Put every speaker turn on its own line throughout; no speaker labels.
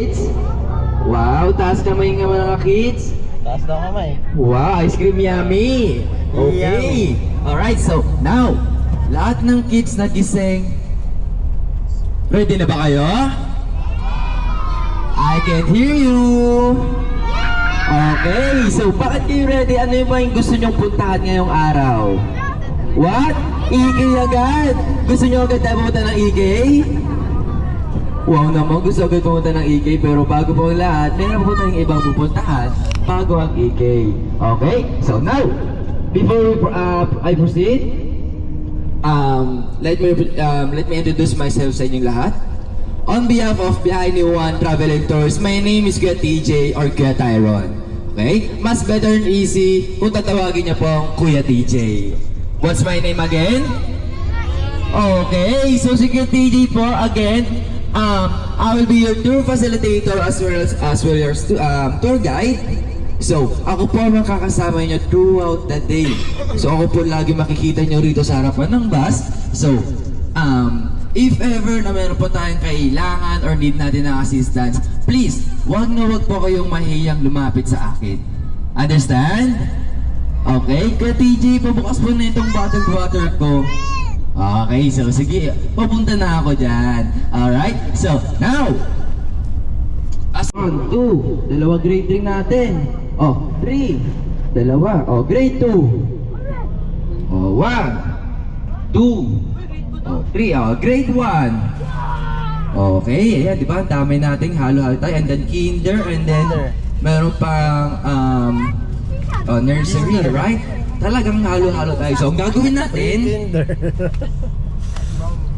Kids? Wow, taas kamay nga mga kids.
Taas daw kamay.
Wow, ice cream yummy. Okay. Alright, so now, lahat ng kids na gising, ready na ba kayo? I can hear you. Okay, so bakit kayo ready? Ano yung mga gusto nyong puntahan ngayong araw? What? EK agad? Gusto nyo agad tayo pumunta ng EK? Wow naman, gusto agad pumunta ng EK, pero bago po ang lahat, meron po tayong ibang pupuntahan bago ang EK. Okay? So now, before I proceed, let me introduce myself sa inyong lahat. On behalf of Behind the One Travel and Tours, my name is Kuya TJ or Kuya Tyron. Okay? Mas better and easy kung tatawagin niya po ang Kuya TJ. What's my name again? Okay, so si Kuya TJ po again. I will be your tour facilitator as well as tour guide. So, ako po ang makakasama niyo throughout the day. So, ako po lagi makikita niyo rito sa harapan ng bus. So, if ever na meron po tayong kailangan or need natin ng assistance, please, wag po kayong mahiyang lumapit sa akin. Understand? Okay, Kuya TJ, pabukas po na itong bottled water ko. Okay, so sige, papunta na ako dyan. Alright, so now, 1, 2, dalawa grade 3 natin. Oh, 3, dalawa. Oh, grade 2. Oh, 1, 2, oh, 3. Oh, grade 1. Okay, ayan, di ba? Ang dami nating halo-halo tayo. And then kinder, and then meron pang nursery, right? Talagang halo-halo tayo. So, ang gagawin natin,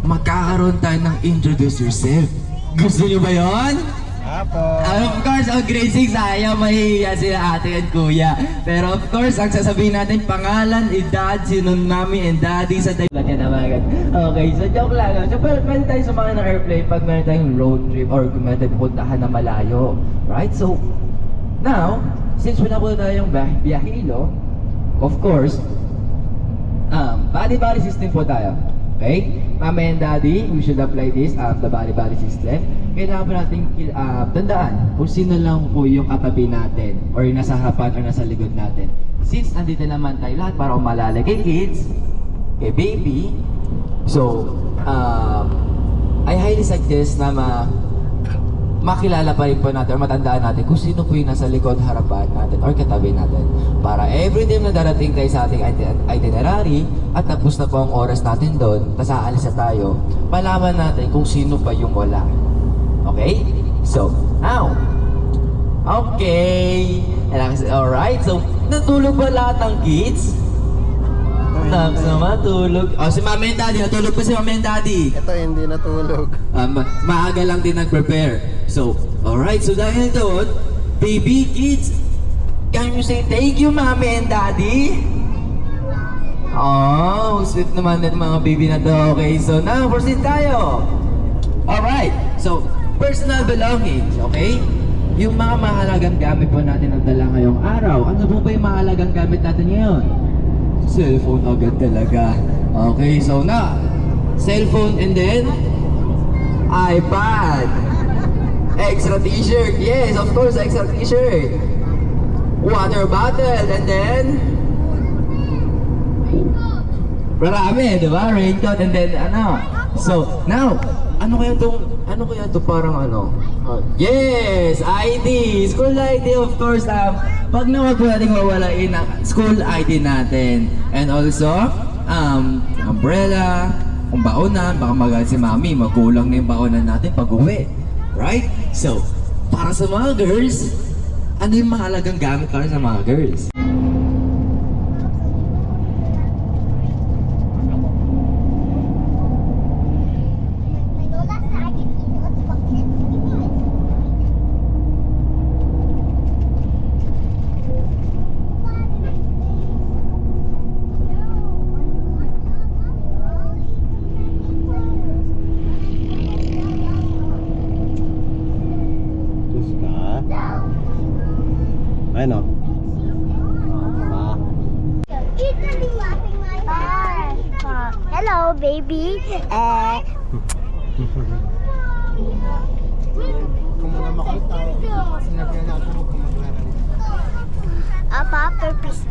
magkakaroon tayo ng introduce yourself. Gusto nyo ba yun?
Apo.
Of course, grade 6, ayaw mahihiya sila ate at kuya. Pero of course, ang sasabihin natin, pangalan, edad, sinong mami and daddy sa tayo. Okay, so joke lang. So, pwede tayo sumakay ng airplane pag meron tayong road trip or kung meron tayong pupuntahan na malayo. Right? So, now, since wala po tayong biyahilo, of course, body system po tayo. Okay? Mama and daddy, we should apply this, the body system. Kailangan po natin tandaan kung sino lang po yung katabi natin or nasa harapan or nasa likod natin. Since andito naman tayo lahat para umalala kay kids, kay baby, so, I highly suggest na makilala pa rin po natin or matandaan natin kung sino po yung nasa likod, harapan natin or katabi natin. Para every time na darating tayo sa ating itinerary at tapos na po ang oras natin doon, tapos aalis na tayo, malaman natin kung sino pa yung wala. Okay? So, now, okay. Alright, so, natulog ba lahat ng kids? Natulog. Oh, si mama and daddy, natulog pa si mama and daddy.
Ito hindi natulog.
Maaga lang din nag-prepare. So, alright, so dahil doon, baby, kids, can you say thank you, mommy and daddy? Oh, sweet naman ng mga baby na to. Okay, so now, proceed tayo. Alright, so, personal belongings, okay? Yung mga mahalagang gamit po natin na dala ngayong araw. Ano po ba yung mahalagang gamit natin ngayon? Cellphone agad talaga. Okay, so now, cellphone and then, iPad. Extra t-shirt, yes, of course, extra t-shirt. Water bottle, and then marami, di ba? Raincoat, and then ano. So, now, ano kaya to parang ano? Yes, ID, school ID, of course. Pag nawag po natin mawalain ang school ID natin. And also, umbrella, kung baonan, baka magalit si mami, magkulang na yung baonan natin pag uwi. Right? So, para sa mga girls, ano yung mahalagang gamit para sa mga girls?
Ano?
Hello, baby.
Kung mga makot
Papa, please.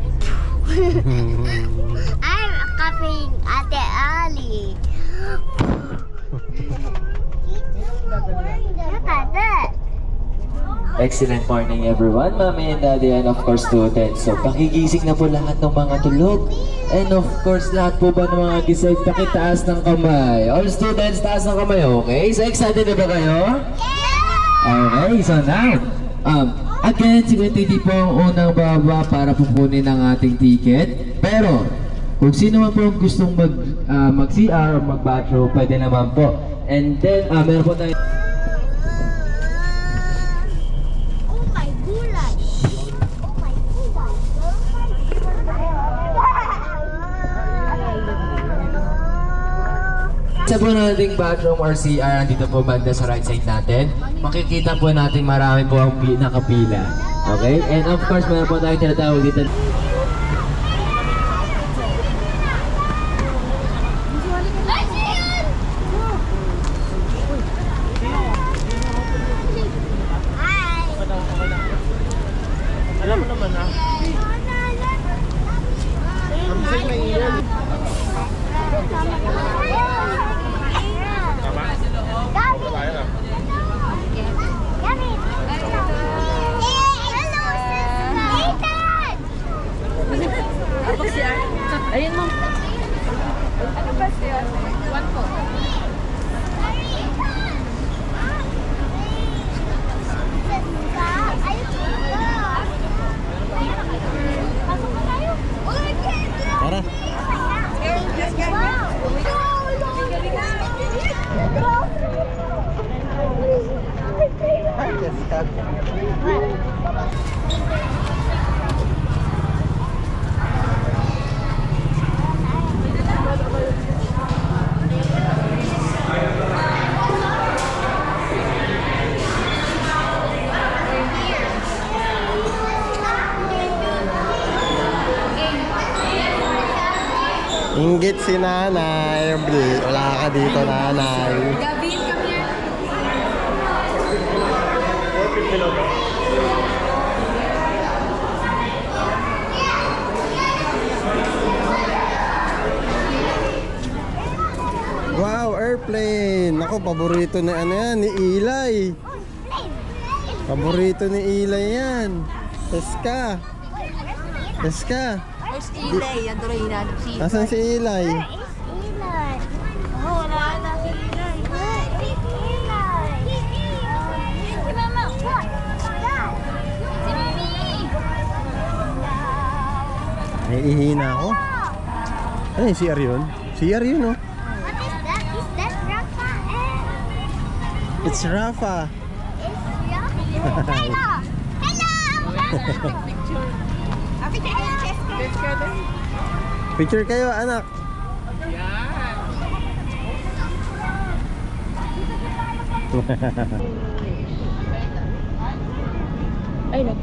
I'm copying Ate Ali. Look at that.
Excellent morning everyone, Mommy and Daddy, and of course students. So pakigising na po lahat ng mga tulog. And of course lahat po ba ng mga gising, pakitaas ng kamay. All students, taas ng kamay, okay? So excited na ba kayo? Okay, so now, again, si Kuya po ang unang baba para pupunin ang ating ticket. Pero, kung sino man po gustong mag-CR o mag-bathroom, pwede naman po. And then, meron po tayo.
Oh my gulay. Oh my gulay.
Sa po nating bathroom or CR, dito po banda sa right side natin, makikita po natin marami po ang nakapila. Okay? And of course, meron po tayong tinatawag dito.
Alam mo naman ha. Kamsay na iyan.
Ayun mo. Ano ba siya? One po.
Tara. Hi, Jessica. Inggit si nanay. Wala ka dito, nanay.
Gavin, come here.
Wow, airplane. Ako, paborito na ano yan, ni Eli. Paborito ni Eli yan. Teska. Teska.
Where's Eli? Yan tuloy hinanap si
Asan si Eli?
Oh, wala na si
Naiihina ako. Ano yung CR yun? CR yun, no?
What is that? Is that Rafa?
It's Rafa.
Hello! Hello!
Picture kayo, anak.
Ay, no.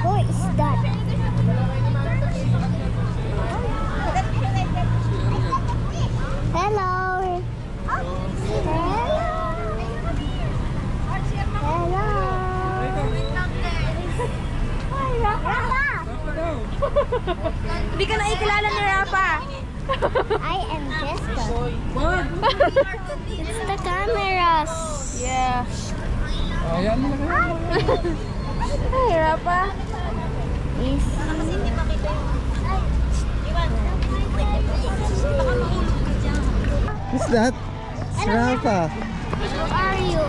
Who is that? Hello. Hello.
Hindi ka na ikilala ni Rafa.
I am Jessica.
What?
It's the cameras.
Yeah. Hi, Rafa.
Is
Who's that? It's Rafa.
who are you?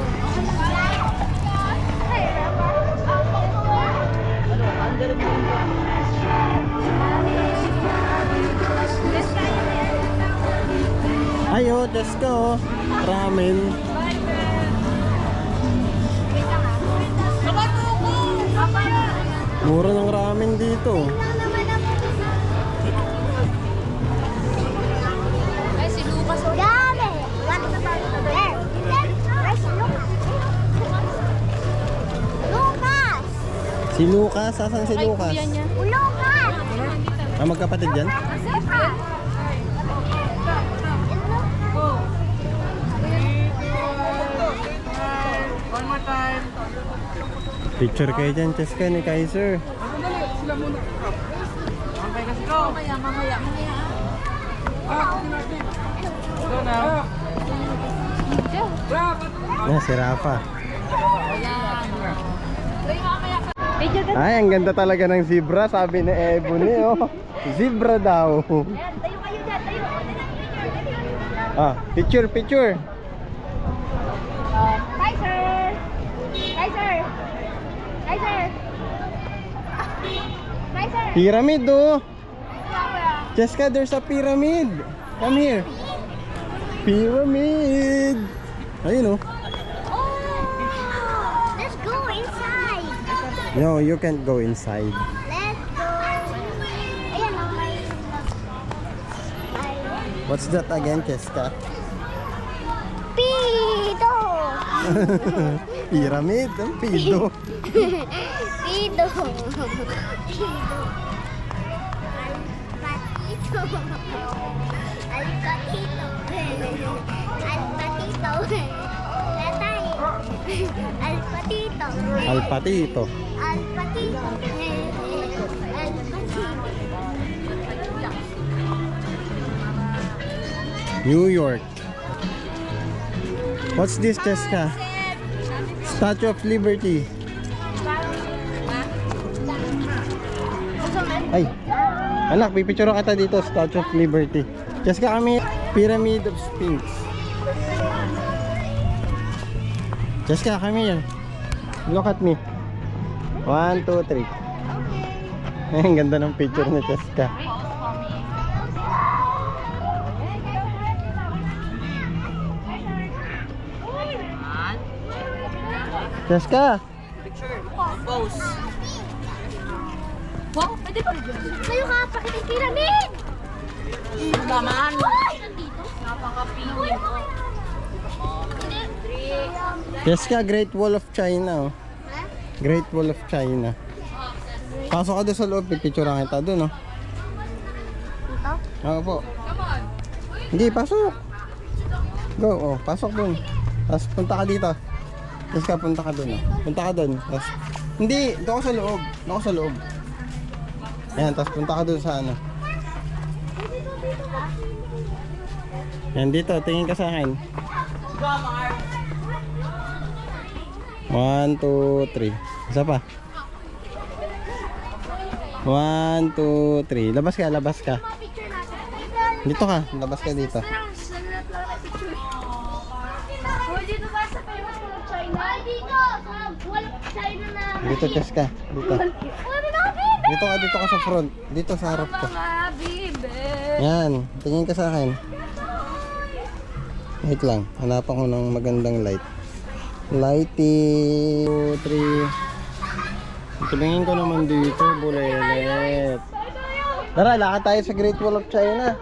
Ayo, Tesco. Ramen. Mura ng ramen dito.
Ay, si Lucas.
Gabi. There. Where's Lucas? Lucas.
Si Lucas, asan si
Ay,
Lucas?
kuya niya.
Lucas.
Ah, magkapatid yan?
Lucas.
Picture kayo dyan, Cheska ni Kaiser.
Mamaya, mamaya, mamaya.
Na, si Rafa.
Video ka.
Ay, ang ganda talaga ng zebra, sabi ni Ebony, oh. Zebra daw.
Ayan, tayo kayo dyan, tayo.
Ah, picture, picture.
Kaiser! Kaiser! Kaiser! Kaiser!
Pyramid, oh. Cheska, there's a pyramid. Come here. Pyramid. Ayun, oh.
Let's go inside.
No, you can't go inside.
Let's go. Ayan ang may...
What's that again, Cheska?
Pito!
Pyramid, ang pido.
Pito! Alpatito! Alpatito! Latay! Alpatito!
Alpatito.
Alpatito! Alpatito!
New York. What's this, Cheska? Statue of Liberty. Ay, anak, pipicture kita dito, Statue of Liberty. Cheska, kami, Pyramid of Sphinx. Cheska, come here. Look at me. 1, 2, 3. Ay, ang ganda ng picture ni Cheska. Cheska!
Wow, pwede pa rin.
Kayo ka, pakita yung pyramid!
Naman.
Uy! Nandito?
Napaka-pingin.
Cheska, Great Wall of China. Oh.
Ha?
Great Wall of China. Pasok ka doon sa loob, pipicturean kita doon, oh.
Ito?
Oo po. Hindi, pasok. Go, oh, pasok doon. Tapos punta ka dito. Tapos ka, punta ka doon, oh. Punta ka doon. Tapos, hindi, doon ka sa loob. Doon ka sa loob. Ayan, tapos punta ka doon sa ano. Yan, dito, tingin ka sa akin. 1, 2, 3. Isa pa. 1, 2, 3. Labas ka, labas ka. Dito ka, labas ka dito.
Dito ba sa famous wall of China? Dito! Sa wall of China na...
Dito, Cheska. Dito.
Ano na, baby?
Dito ka sa front. Dito sa harap ko.
Mga bibe.
Yan, tingin ka sa akin. Wait lang, hanapan ko ng magandang light. Lighting 2, 3. Tingin ko naman dito, bulelet. Tara, lakad tayo sa Great Wall of China.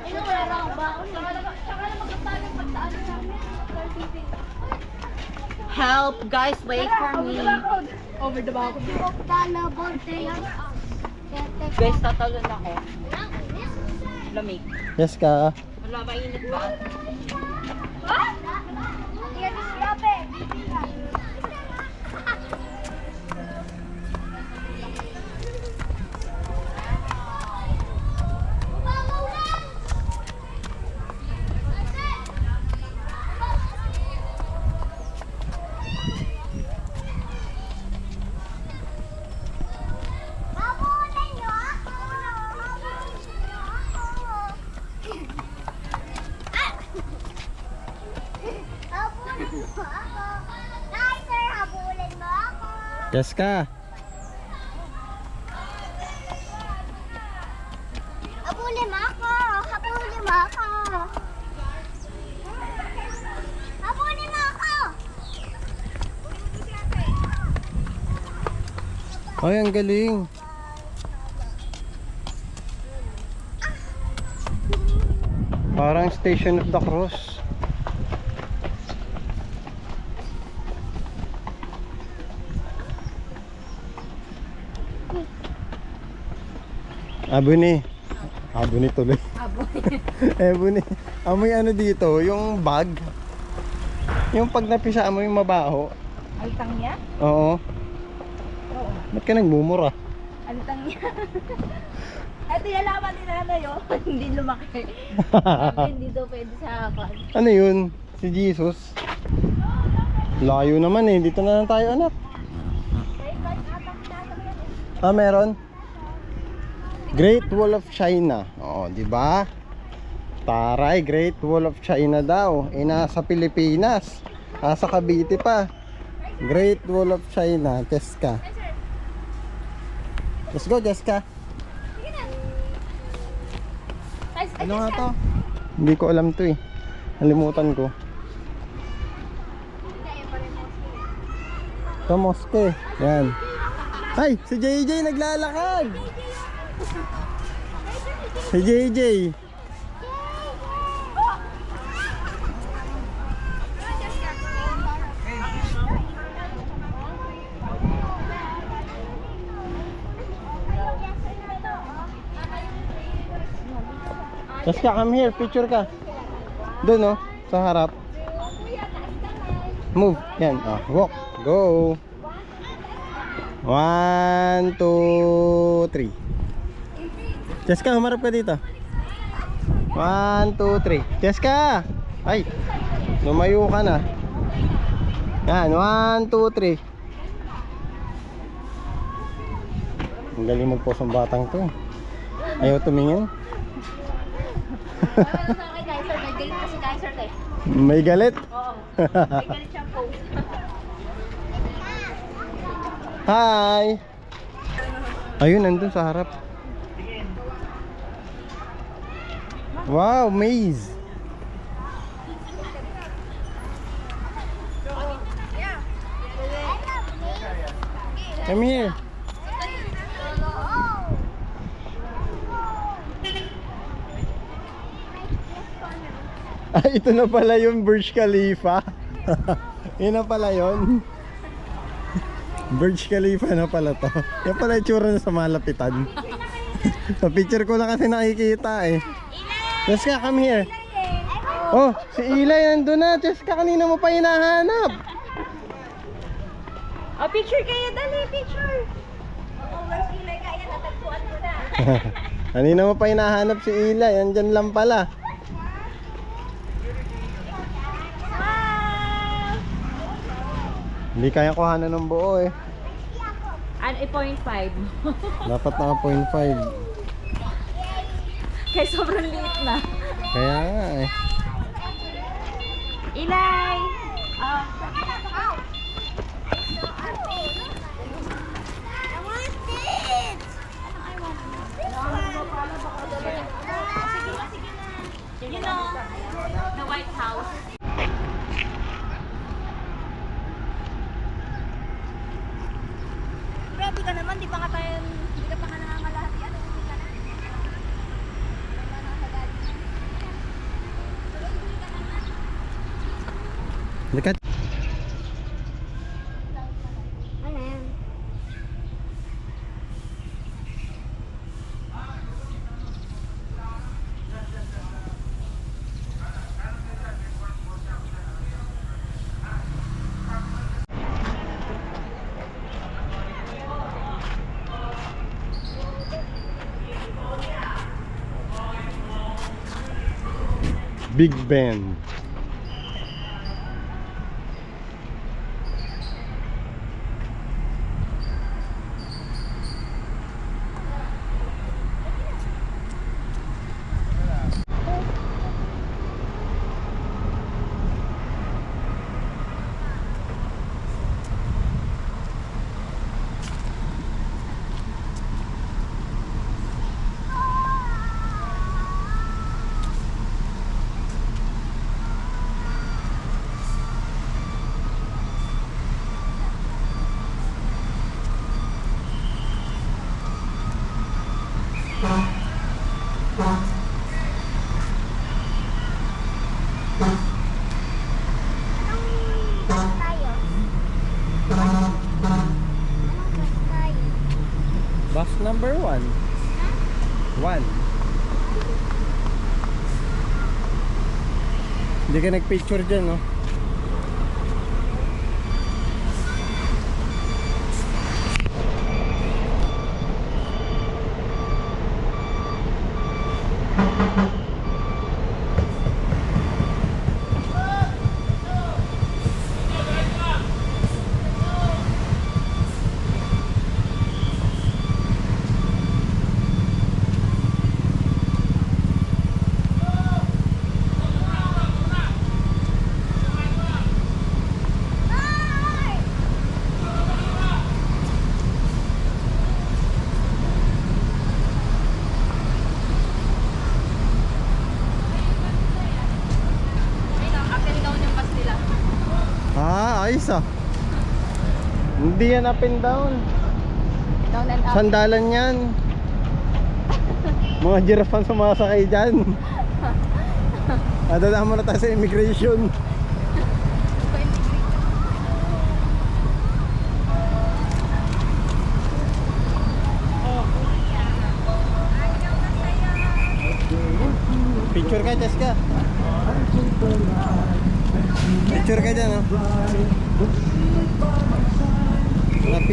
Ito, wala na akong baon. Tsaka na magkapalang pagdaan namin.
Help, guys, wait for me. Over the back. Guys, tatalon ako. Lamig.
Yes ka.
Wala, mainit ba?
Yes ka.
Habulin mo ako! Habulin mo ako! Habulin mo ako!
Ay, ang galing. Parang Station of the Cross. Abuni. Abuni tuloy. Abuni. Amoy ano dito, yung bag. Yung pag napisaan mo yung mabaho.
Altang niya?
Oo.
Oo.
Ba't ka nagmumura?
Altang niya. Ito yung laman ni nanay, oh. Hindi lumaki. Sabi, hindi daw pwede sa akin.
Ano yun? Si Jesus. Layo naman eh. Dito na lang tayo, anak. Ah, meron? Great Wall of China. Oo, di ba? Taray, Great Wall of China daw. Nasa Pilipinas. Nasa Cavite pa. Great Wall of China. Jessica. Let's go, Jessica. Ano nga to? Hindi ko alam to eh. Nalimutan ko. Ito, moske. Yan. Ay, si JJ naglalakad. Si JJ. Jessica, come here. Picture ka. Doon, oh. Sa harap. Move. Yan. Oh, walk. Go. 1, 2, 3. Jessica, humarap ka dito. 1, 2, 3. Jessica! Ay! Lumayo ka na. Yan. 1, 2, 3. Ang galing mag-pose ang batang to. Ayaw tumingin.
Ano sa akin, Kaiser? May galit kasi Kaiser, eh.
May galit?
Oo. May galit siyang pose.
Hi! Ayun, nandun sa harap. Wow, maze! Come here. Ito na pala yung Burj Khalifa. Yun na pala yun. Burj Khalifa na pala to. Yan pala yung tsura na sa malapitan. Sa picture ko lang kasi nakikita eh. Jessica, come here. Oh, si Eli nandun na. Jessica, kanina mo pa hinahanap.
Oh, picture kayo, dali, picture. Oo, where's Eli? Kaya natagpuan ko na.
Kanina mo pa hinahanap si Eli. Andyan lang pala. Hindi kaya kuhanan ng buo eh.
Ano, 0.5.
Dapat naka 0.5.
Kaya sobrang liit na.
Kaya nga eh.
Eli! You know, the White House. Grabe ka naman, di pa ka tayo, hindi ka pa nga nangangalahati. Ano, hindi ka na?
Dekat.
Ano yan?
Big Ben. Bus number 1. 1. Hindi ka nagpicture dyan, no? Hindi yan up and down.
Down and up.
Sandalan yan. Mga giraffe ang sumasakay dyan. Adala mo na tayo sa immigration. Picture ka, Jessica. Picture ka dyan, oh.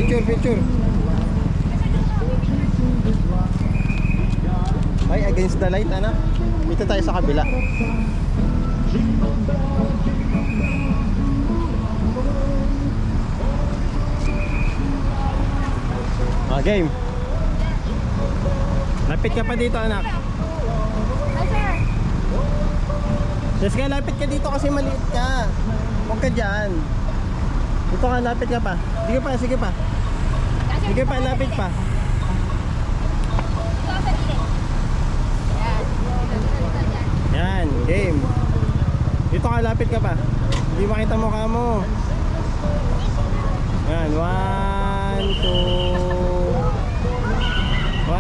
Picture. Ay, against the light, anak. Dito tayo sa kabila. Game. Lapit ka pa dito, anak.
Hi, sir.
Jessica, lapit ka dito kasi maliit ka. Huwag ka dyan. Dito ka, lapit ka pa. Sige pa, sige pa. Sige pa, lapit pa. Yan, game. Dito ka, lapit ka pa. Hindi makita mukha mo. Yan, 1,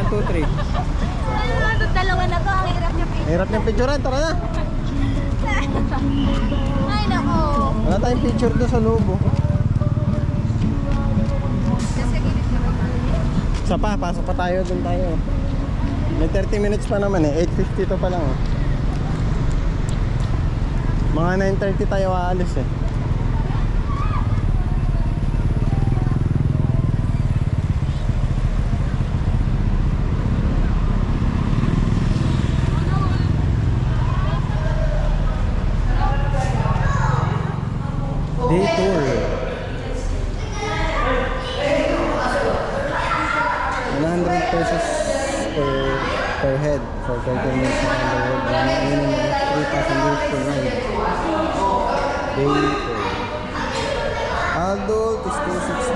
2, 3.
Dalawa na to. Ang hirap niya.
Hirap niyang picturean, tara na.
Ay, nako.
Wala tayong picture doon sa loob, oh. Isa pa, pasok pa tayo, doon tayo. May 30 minutes pa naman eh, 8:52 pa lang, oh. Mga 9:30 tayo aalis eh. Day tour. 100 pesos per head for 30 minutes on the road. Minimum of 3 passengers per ride. Day tour. Adult is 260.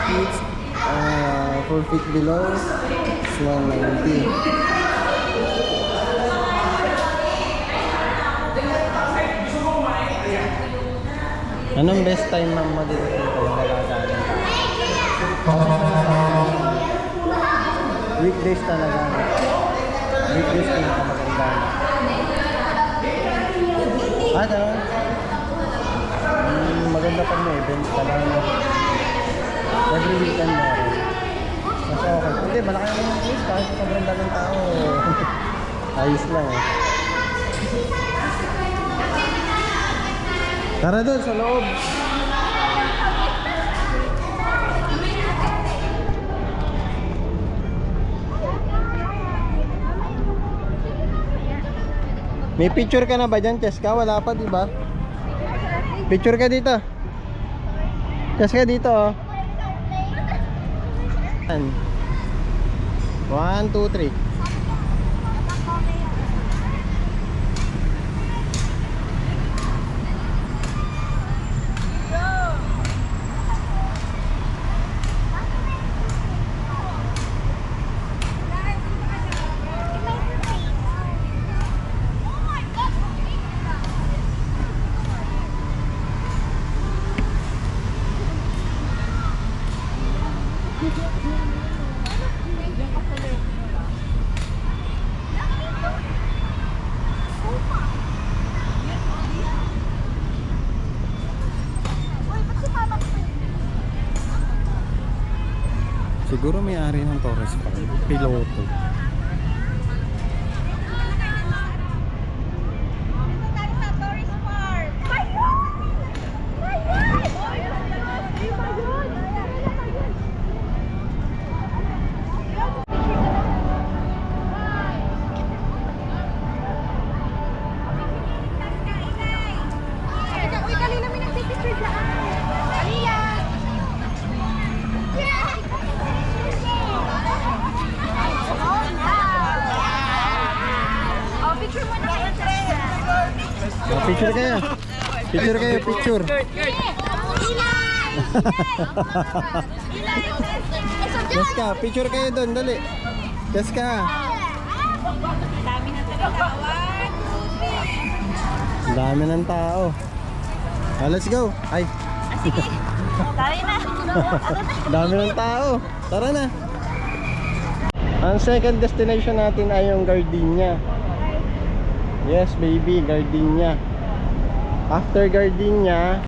Kids 4 feet below is 190. Anong best time ma'am mo dito yung magagaling ka? Weekdays talaga. Weekdays pinakamaganda. Ganun? Maganda pag may event talaga. Every weekend meron. Mas okay. Hindi, malaki naman yung place kahit sobrang daming tao. Ayos lang eh. Tara doon sa loob. May picture ka na ba dyan, Cheska? Wala pa, di ba? Picture ka dito. Cheska dito, oh. 1, 2, 3. Siguro may-ari ng Torres Park. Piloto.
Uy, kanina may nagpipicture dyan. Aliyah! Oh, picture mo na.
Picture kayo. Picture kayo, picture. Jessica, picture kayo doon, dali. Jessica. Ang dami ng tao. Let's go. Ay.
Tayo na.
Dami ng tao. Tara na. Ang second destination natin ay yung Gardenia. Yes baby, Gardenia. After Gardenia,